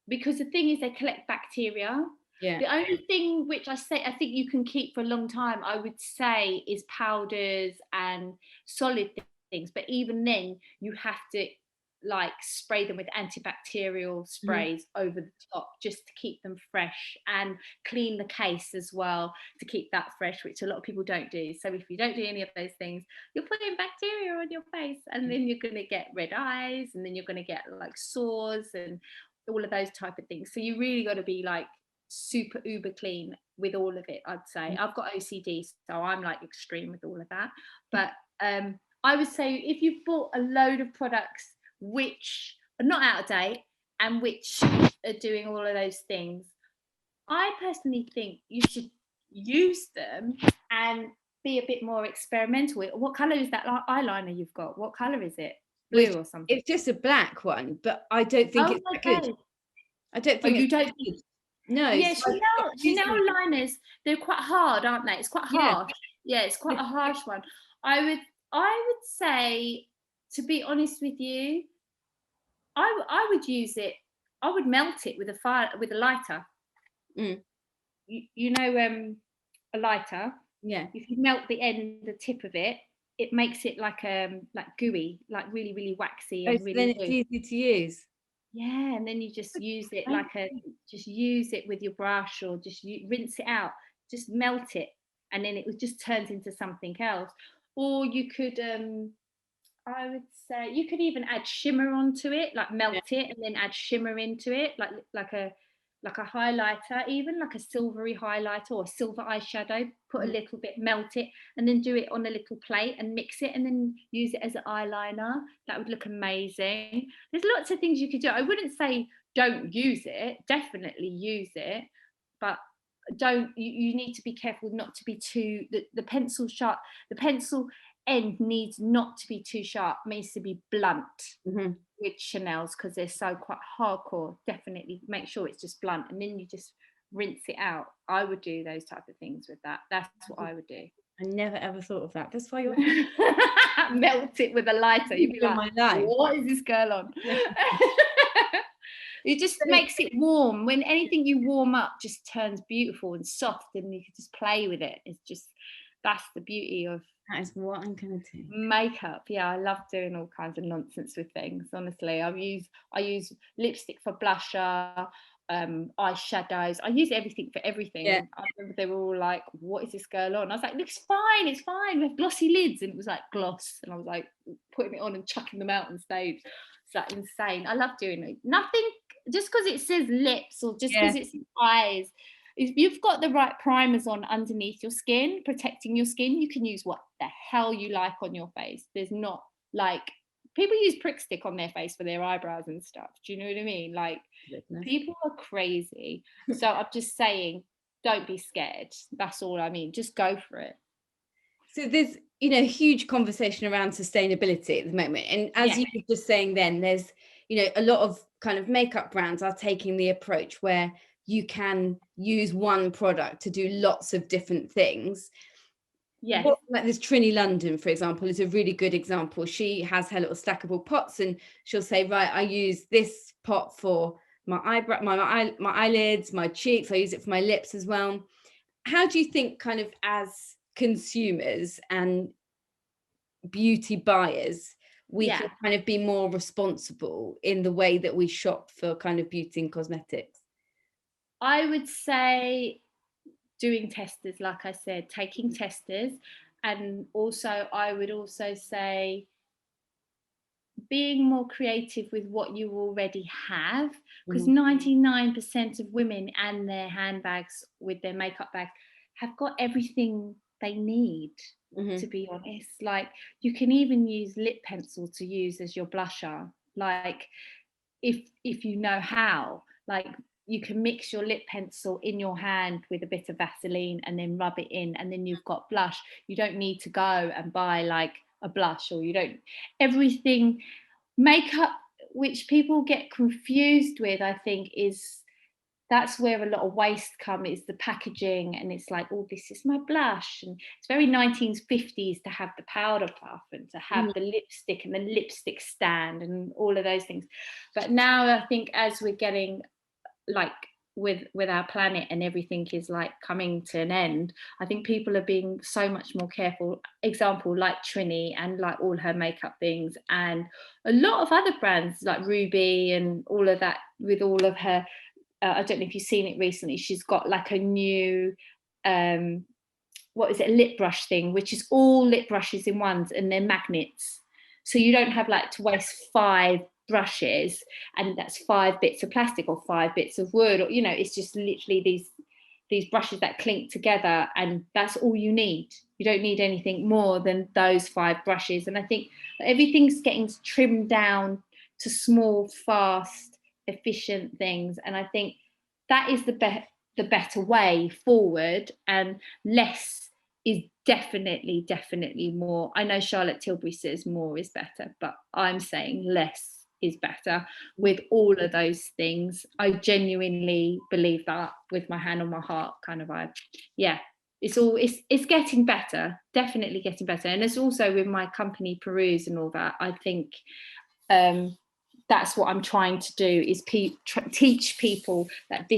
because the thing is they collect bacteria. The only thing which I think you can keep for a long time, I would say, is powders and solid things. But even then, you have to like spray them with antibacterial sprays over the top, just to keep them fresh, and clean the case as well to keep that fresh, which a lot of people don't do. So if you don't do any of those things, you're putting bacteria on your face, and then you're going to get red eyes, and then you're going to get like sores and all of those type of things. So you really got to be like super uber clean with all of it, I'd say. I've got OCD, so I'm like extreme with all of that. But I would say if you've bought a load of products which are not out of date and which are doing all of those things. I personally think you should use them and be a bit more experimental. What colour is that eyeliner you've got? What colour is it? Blue or something? It's just a black one, but I don't think it's that good. I don't think you don't. good. No. Yeah, Chanel liners, they're quite hard, aren't they? It's quite harsh. Yeah, it's quite a harsh one. I would say, to be honest with you, I would use it. I would melt it with a lighter. You know, a lighter. Yeah. If you melt the tip of it, it makes it like gooey, like really, really waxy and really. Then it's easy to use. Yeah, and then you just use it just use it with your brush, or just rinse it out, just melt it, and then it just turns into something else. Or you could, I would say, you could even add shimmer onto it, like melt it and then add shimmer into it, like a highlighter, even like a silvery highlighter or silver eyeshadow. Put a little bit, melt it, and then do it on a little plate and mix it, and then use it as an eyeliner. That would look amazing. There's lots of things you could do. I wouldn't say don't use it. Definitely use it, but you need to be careful not to be too the pencil sharp. The pencil end needs not to be too sharp. It needs to be blunt. With Chanel's, because they're so quite hardcore. Definitely make sure it's just blunt, and then you just rinse it out. I would do those type of things with that. That's what I would do. I never ever thought of that. That's why you're melt it with a lighter. You'd be like, what is this girl on? It just makes it warm. When anything you warm up just turns beautiful and soft, and you can just play with it. It's just, that's the beauty of. That is what I'm gonna do. Makeup, yeah, I love doing all kinds of nonsense with things. Honestly, I use lipstick for blusher, eyeshadows. I use everything for everything. Yeah. I remember they were all like, "What is this girl on?" I was like, "Looks fine, it's fine. We have glossy lids," and it was like gloss, and I was like putting it on and chucking them out on stage. It's like insane. I love doing it. Nothing just because it says lips or just because it's eyes. If you've got the right primers on underneath your skin, protecting your skin, you can use what the hell you like on your face. There's not like, people use prick stick on their face for their eyebrows and stuff. Do you know what I mean? Like, people are crazy. So I'm just saying, don't be scared. That's all I mean. Just go for it. So there's, huge conversation around sustainability at the moment. And as you were just saying then, there's, a lot of kind of makeup brands are taking the approach where you can use one product to do lots of different things. Yeah. Like this Trini London, for example, is a really good example. She has her little stackable pots, and she'll say, right, I use this pot for my eyebrow, my eyelids, my cheeks. I use it for my lips as well. How do you think, kind of as consumers and beauty buyers, we can kind of be more responsible in the way that we shop for kind of beauty and cosmetics? I would say doing testers, like I said, taking testers. And also, I would also say being more creative with what you already have, because 99% of women and their handbags with their makeup bags have got everything they need, to be honest. Like, you can even use lip pencil to use as your blusher, like if you know how. Like, you can mix your lip pencil in your hand with a bit of Vaseline and then rub it in, and then you've got blush. You don't need to go and buy like a blush, or everything. Makeup, which people get confused with, I think, that's where a lot of waste comes, is the packaging, and it's like, oh, this is my blush, and it's very 1950s to have the powder puff and to have the lipstick and the lipstick stand and all of those things. But now I think as we're getting like with our planet and everything is like coming to an end, I think people are being so much more careful. Example, like Trini and like all her makeup things, and a lot of other brands like Ruby and all of that, with all of her I don't know if you've seen it recently, she's got like a new what is it, a lip brush thing, which is all lip brushes in ones, and they're magnets, so you don't have like to waste 5 brushes and that's 5 bits of plastic or 5 bits of wood, or it's just literally these brushes that clink together, and that's all you need. You don't need anything more than those 5 brushes. And I think everything's getting trimmed down to small, fast, efficient things. And I think that is the better way forward, and less is definitely more. I know Charlotte Tilbury says more is better, but I'm saying less is better with all of those things. I genuinely believe that with my hand on my heart kind of vibe. Yeah, it's getting better, definitely getting better. And it's also with my company Peruse and all that, I think that's what I'm trying to do, is teach people that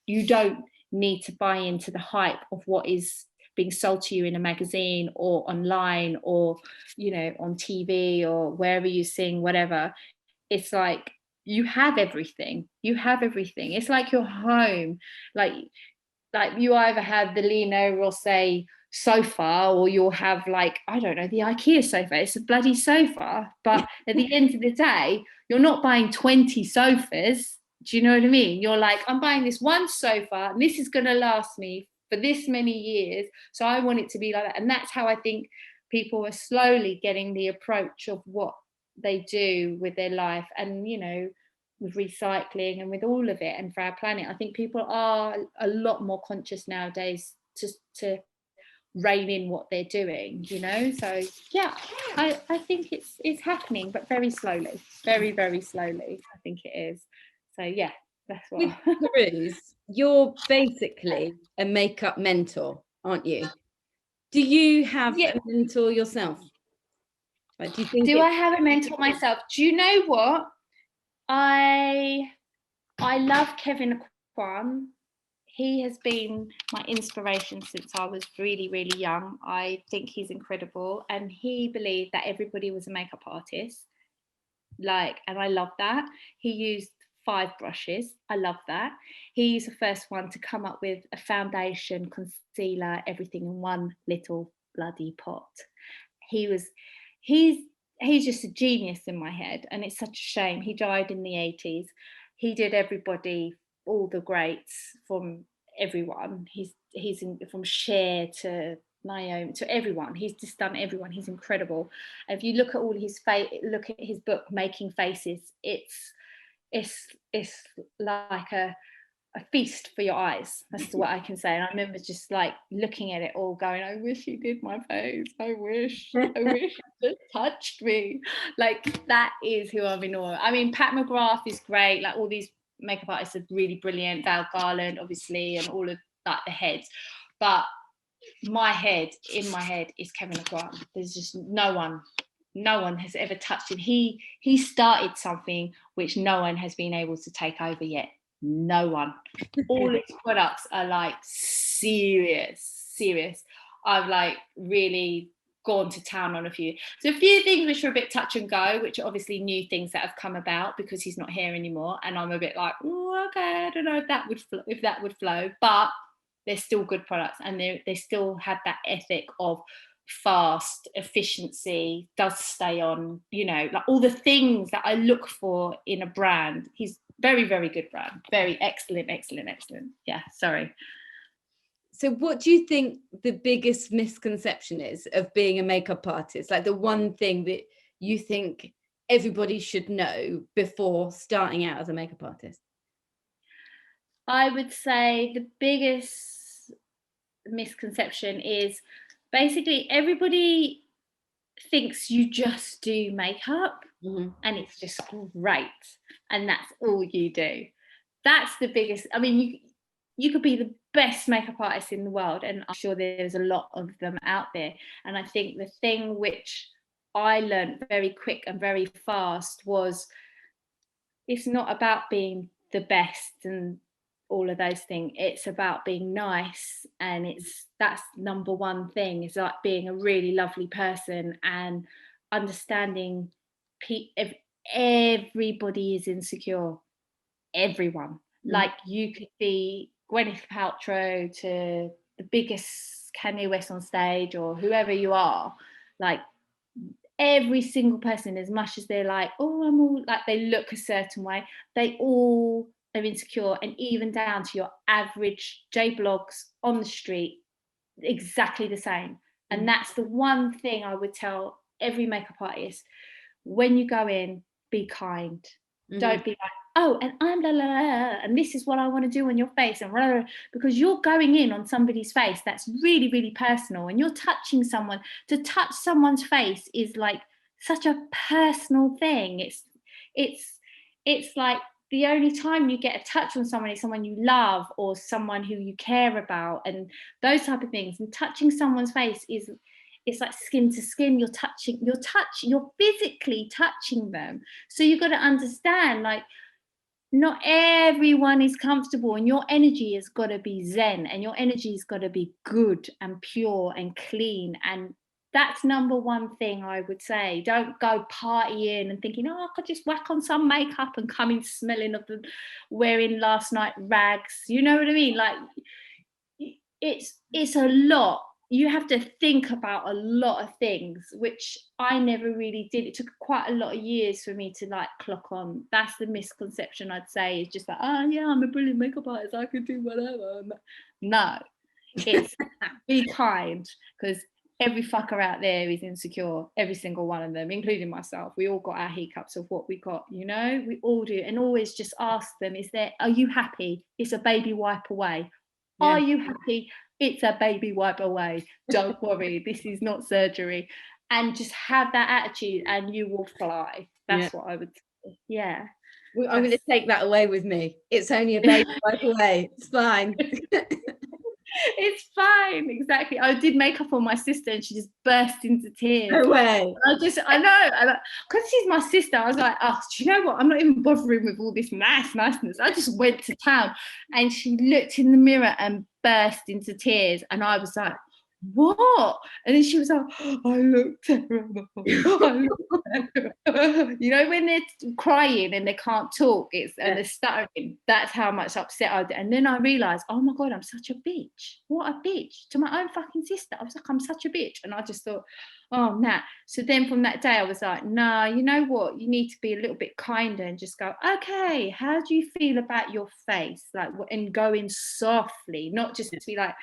you don't need to buy into the hype of what is being sold to you in a magazine or online or, you know, on TV or wherever you sing, whatever. It's like you have everything. It's like your home. Like you either have the Lino Rosé sofa, or you'll have, like, I don't know, the IKEA sofa. It's a bloody sofa, but at the end of the day, you're not buying 20 sofas. Do you know what I mean? You're like, I'm buying this one sofa and this is going to last me for this many years, so I want it to be like that. And that's how I think people are slowly getting the approach of what they do with their life, and, you know, with recycling and with all of it, and for our planet. I think people are a lot more conscious nowadays to rein in what they're doing, you know. So yeah, I think it's happening, but very slowly, very slowly, I think it is. So yeah, that's what. With Peruse, you're basically a makeup mentor, aren't you? Do you have a mentor yourself? Like, do I have a mentor myself? Do you know what? I love Kevin Kwan. He has been my inspiration since I was really young. I think he's incredible, and he believed that everybody was a makeup artist. And I love that. He used 5 brushes. I love that. He's the first one to come up with a foundation, concealer, everything in one little bloody pot. He's just a genius in my head, and it's such a shame. He died in the 80s. He did everybody, all the greats, from everyone. He's from Cher to Naomi to everyone. He's just done everyone. He's incredible. If you look at all his look at his book, Making Faces, it's like a feast for your eyes. That's what I can say. And I remember just like looking at it all, going, I wish he did my face. I wish he just touched me. Like, that is who I'm in awe of. I mean, Pat McGrath is great. Like, all these makeup artists are really brilliant. Val Garland, obviously, and all of like the heads. But in my head is Kevin Kwan. There's just no one has ever touched him. He started something which no one has been able to take over yet. No one. All his products are like serious. I've like really gone to town on a few. So a few things which are a bit touch and go, which are obviously new things that have come about because he's not here anymore, and I'm a bit like, oh, okay, I don't know if that would flow, but they're still good products, and they still have that ethic of fast efficiency, does stay on, you know, like all the things that I look for in a brand. He's very good brand, very excellent. Yeah, sorry. So what do you think the biggest misconception is of being a makeup artist? Like the one thing that you think everybody should know before starting out as a makeup artist? I would say the biggest misconception is basically everybody thinks you just do makeup and it's just great and that's all you do. That's the biggest. I mean, you could be the best makeup artist in the world, and I'm sure there's a lot of them out there. And I think the thing which I learned very quick and very fast was it's not about being the best and all of those things. It's about being nice, and that's number one thing. It's like being a really lovely person and understanding everybody is insecure. Everyone. Like, you could be Gwyneth Paltrow to the biggest Kanye West on stage, or whoever you are, like every single person, as much as they're like, oh, I'm all like, they look a certain way, they all are insecure. And even down to your average J-blogs on the street, exactly the same. And that's the one thing I would tell every makeup artist: when you go in, be kind. Don't be like, oh, and I'm la la la, and this is what I want to do on your face, and blah, blah, blah, because you're going in on somebody's face that's really, really personal, and you're touching someone. To touch someone's face is like such a personal thing. It's like the only time you get a touch on someone is someone you love or someone who you care about, and those type of things. And touching someone's face is, it's like skin to skin. You're physically touching them. So you've got to understand, like, not everyone is comfortable, and your energy has got to be zen, and your energy has got to be good and pure and clean. And that's number one thing I would say. Don't go partying and thinking, oh, I could just whack on some makeup and come in smelling of the wearing last night rags. You know what I mean? Like, it's a lot. You have to think about a lot of things, which I never really did. It took quite a lot of years for me to like clock on. That's the misconception, I'd say. It's just like, oh yeah, I'm a brilliant makeup artist, I can do whatever. No, it's be kind, because every fucker out there is insecure, every single one of them, including myself. We all got our hiccups of what we got, you know, we all do. And always just ask them, are you happy? It's a baby wipe away. Yeah. Are you happy? It's a baby wipe away. Don't worry, this is not surgery. And just have that attitude and you will fly. That's what I would say. Yeah. Well, I'm going to take that away with me. It's only a baby wipe away. It's fine. It's fine, exactly. I did makeup on my sister and she just burst into tears. No way. I know, because she's my sister. I was like, oh, do you know what? I'm not even bothering with all this niceness. I just went to town, and she looked in the mirror and burst into tears, and I was like, what? And then she was like, I look terrible. You know, when they're crying and they can't talk, and they're stuttering, that's how much upset I did. And then I realized, oh my God, I'm such a bitch. What a bitch to my own fucking sister. I was like, I'm such a bitch. And I just thought, oh, nah. So then from that day, I was like, nah, you know what? You need to be a little bit kinder and just go, okay, how do you feel about your face? Like, and go in softly, not just to be like,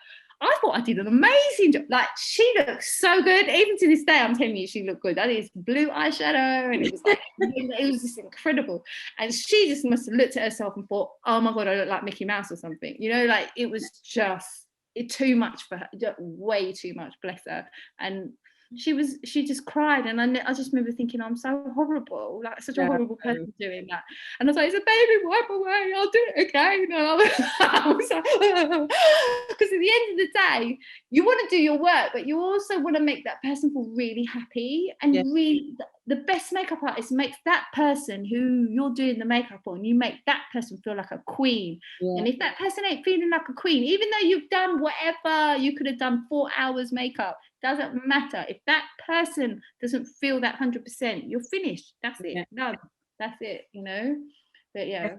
I thought I did an amazing job. Like, she looks so good. Even to this day, I'm telling you, she looked good. That is blue eyeshadow, and it was like, it was just incredible. And she just must have looked at herself and thought, oh my God, I look like Mickey Mouse or something. You know, like, it was just too much for her, way too much, bless her. And she just cried, and I just remember thinking, I'm so horrible, like such a horrible person doing that. And I was like, it's a baby wipe away, I'll do it again. And I was like, because at the end of the day, you want to do your work, but you also want to make that person feel really happy. And really, the best makeup artist makes that person who you're doing the makeup on, you make that person feel like a queen. And if that person ain't feeling like a queen, even though you've done whatever, you could have done 4 hours makeup, doesn't matter. If that person doesn't feel that 100%, you're finished. That's it. Done. That's it, you know. But yeah.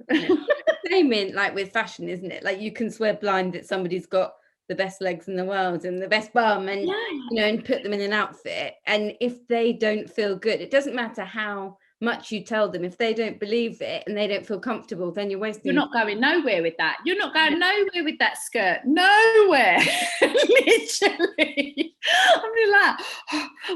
Same in, like, with fashion, isn't it? Like, you can swear blind that somebody's got the best legs in the world and the best bum, and you know, and put them in an outfit, and if they don't feel good, it doesn't matter how much you tell them. If they don't believe it and they don't feel comfortable, then you're wasting. You're not going nowhere with that. You're not going nowhere with that skirt. Nowhere. Literally. I mean, like,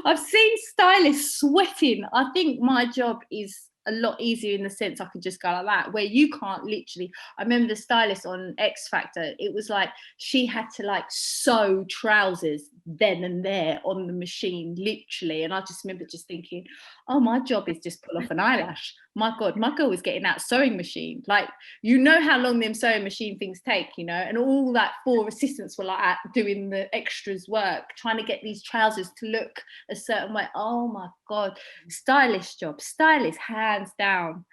I've seen stylists sweating. I think my job is a lot easier in the sense I could just go like that, where you can't literally. I remember the stylist on X Factor, it was like she had to like sew trousers then and there on the machine, literally. And I just remember just thinking, oh, my job is just pull off an eyelash. My God, my girl was getting that sewing machine. Like, you know how long them sewing machine things take, you know, and all that 4 assistants were like doing the extras work, trying to get these trousers to look a certain way. Oh my God, stylist job, stylist, hands down.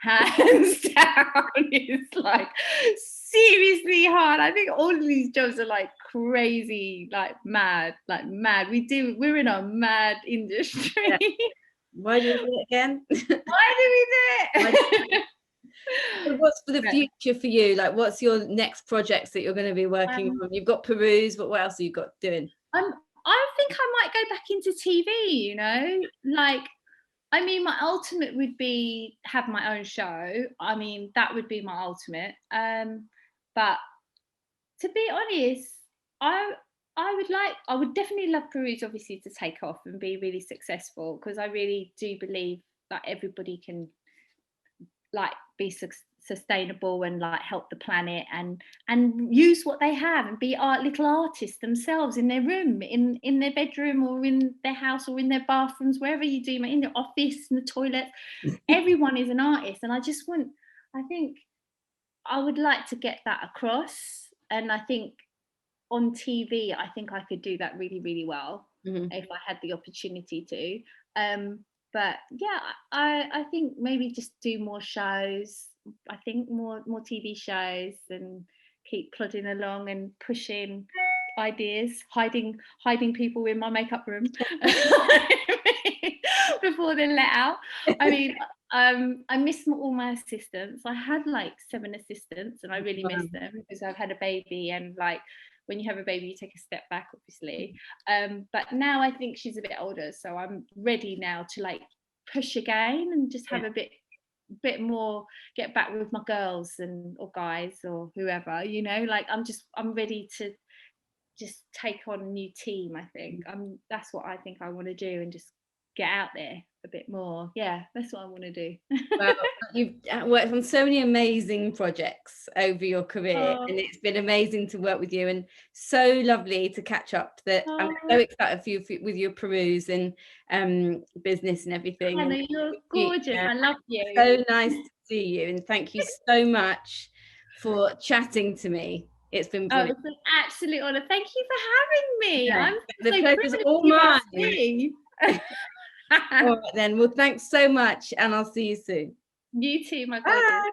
It's like seriously hard. I think all of these jobs are like crazy, like mad. We're in a mad industry. Why do we do it again? Why do we do it? What's for the future for you? Like, what's your next projects that you're going to be working on? You've got Peruse, but what else have you got doing? I think I might go back into TV, you know, like, I mean, my ultimate would be have my own show. I mean, that would be my ultimate. But to be honest, I would definitely love Peruse, obviously, to take off and be really successful, because I really do believe that everybody can like be sustainable and like help the planet and use what they have and be little artists themselves in their room, in their bedroom or in their house or in their bathrooms, wherever you do, in the office, in the toilet. Everyone is an artist, and I think I would like to get that across. And I think on TV, I think I could do that really, really well if I had the opportunity to. But yeah, I think maybe just do more shows. I think more TV shows, and keep plodding along and pushing ideas, hiding people in my makeup room before they're let out. I mean, I miss all my assistants. I had like 7 assistants, and I really miss them because I've had a baby, and like when you have a baby, you take a step back, obviously. But now I think she's a bit older, so I'm ready now to like push again and just have a bit more, get back with my girls or guys or whoever, you know, like I'm ready to just take on a new team. I think that's what I think I want to do, and just get out there a bit more. Yeah, that's what I want to do. Well, you've worked on so many amazing projects over your career, and it's been amazing to work with you, and so lovely to catch up. That I'm so excited for you with your Peruse and business and everything. Hannah, you're gorgeous. I love you. So nice to see you, and thank you so much for chatting to me. It's been brilliant. It's an absolute honour. Thank you for having me. Yeah, I'm the so pleasure's all mine. All right then. Well, thanks so much, and I'll see you soon. You too, my gorgeous.